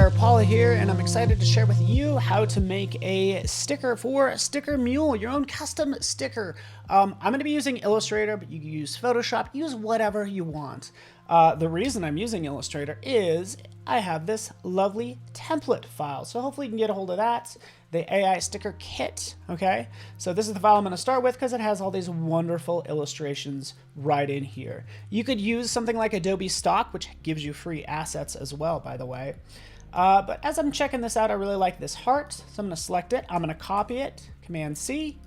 there, Paula here, and I'm excited to share with you how to make a sticker for StickerMule, your own custom sticker. I'm going to be using Illustrator, but you can use Photoshop, use whatever you want. The reason I'm using Illustrator is I have this lovely template file, so hopefully you can get a hold of that. The AI sticker kit, okay? So this is the file I'm going to start with because it has all these wonderful illustrations right in here. You could use something like Adobe Stock, which gives you free assets as well, by the way. But as I'm checking this out, I really like this heart, so I'm going to select it. I'm going to copy it, Command-C,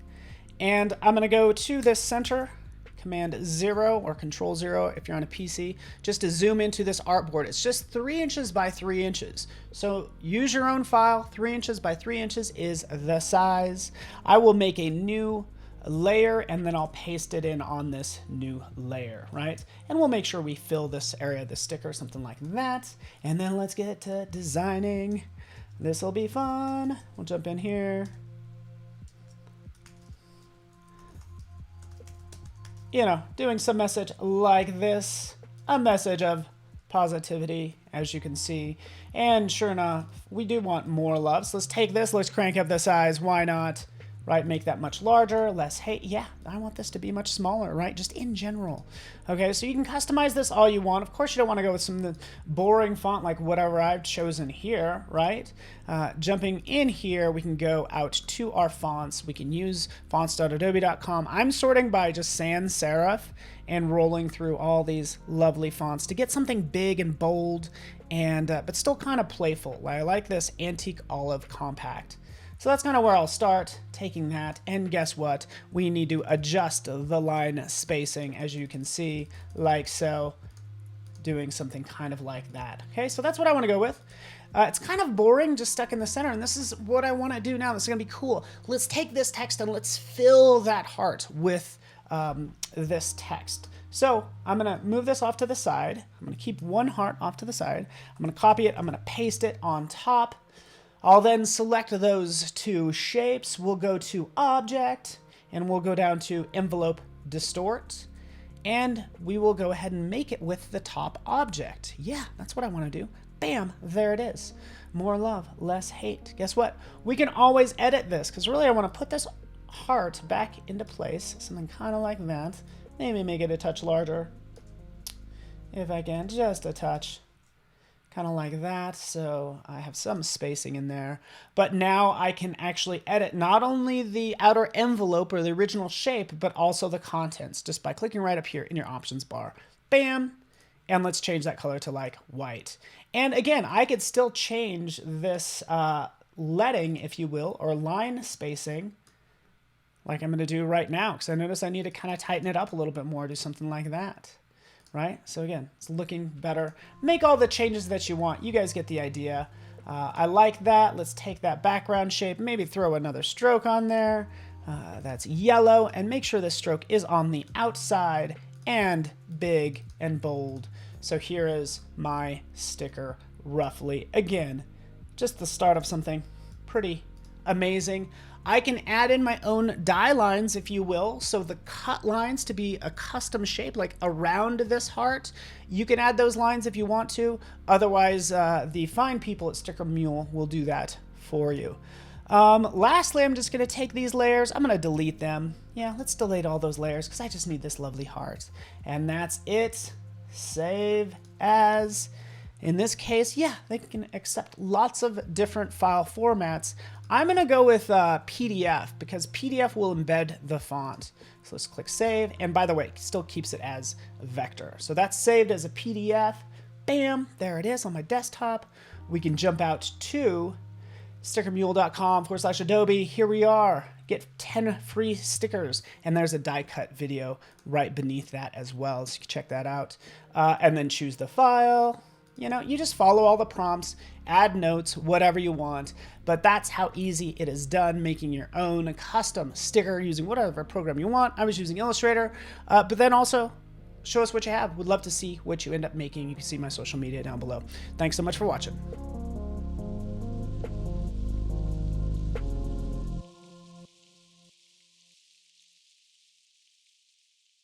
and I'm going to go to this center, Command-0 or Control-0 if you're on a PC, just to zoom into this artboard. It's just 3 inches by 3 inches. So use your own file. 3 inches by 3 inches is the size. I will make a new layer and then I'll paste it in on this new layer, right? And we'll make sure we fill this area of the sticker, something like that. And then let's get to designing. This will be fun. We'll jump in here. You know, doing some message like this, a message of positivity, as you can see. And sure enough, we do want more love. So let's take this, let's crank up the size. Why not? Right? Make that much larger, less hate. Yeah, I want this to be much smaller, right? Just in general. Okay, so you can customize this all you want. Of course, you don't want to go with some boring font like whatever I've chosen here, right? Jumping in here, we can go out to our fonts. We can use fonts.adobe.com. I'm sorting by just sans serif and rolling through all these lovely fonts to get something big and bold and but still kind of playful. I like this antique olive compact. So that's kind of where I'll start, taking that, and guess what? We need to adjust the line spacing, as you can see, like so, doing something kind of like that. Okay, so that's what I want to go with. It's kind of boring, just stuck in the center, and this is what I want to do now. This is going to be cool. Let's take this text and let's fill that heart with this text. So I'm going to move this off to the side. I'm going to keep one heart off to the side. I'm going to copy it. I'm going to paste it on top. I'll then select those two shapes. We'll go to Object, and we'll go down to Envelope Distort, and we will go ahead and make it with the top object. Yeah, that's what I want to do. Bam, there it is. More love, less hate. Guess what? We can always edit this, because really I want to put this heart back into place, something kind of like that. Maybe make it a touch larger, if I can, just a touch. Kind of like that, so I have some spacing in there. But now I can actually edit not only the outer envelope or the original shape, but also the contents just by clicking right up here in your options bar. Bam! And let's change that color to like white. And again, I could still change this leading, if you will, or line spacing, like I'm going to do right now, because I notice I need to kind of tighten it up a little bit more, do something like that. Right? So again, it's looking better. Make all the changes that you want. You guys get the idea. I like that. Let's take that background shape, maybe throw another stroke on there. That's yellow, and make sure this stroke is on the outside and big and bold. So here is my sticker roughly. Again, just the start of something pretty amazing. I can add in my own die lines, if you will, so the cut lines to be a custom shape, like around this heart. You can add those lines if you want to. Otherwise, the fine people at StickerMule will do that for you. Lastly, I'm just going to take these layers. I'm going to delete them. Yeah, let's delete all those layers because I just need this lovely heart. And that's it. Save as. In this case, yeah, they can accept lots of different file formats. I'm going to go with PDF because PDF will embed the font. So let's click Save. And by the way, it still keeps it as vector. So that's saved as a PDF. Bam, there it is on my desktop. We can jump out to StickerMule.com/Adobe. Here we are. Get 10 free stickers. And there's a die cut video right beneath that as well. So you can check that out. And then choose the file. You know, you just follow all the prompts, add notes, whatever you want. But that's how easy it is done, making your own custom sticker using whatever program you want. I was using Illustrator, but then also show us what you have. Would love to see what you end up making. You can see my social media down below. Thanks so much for watching.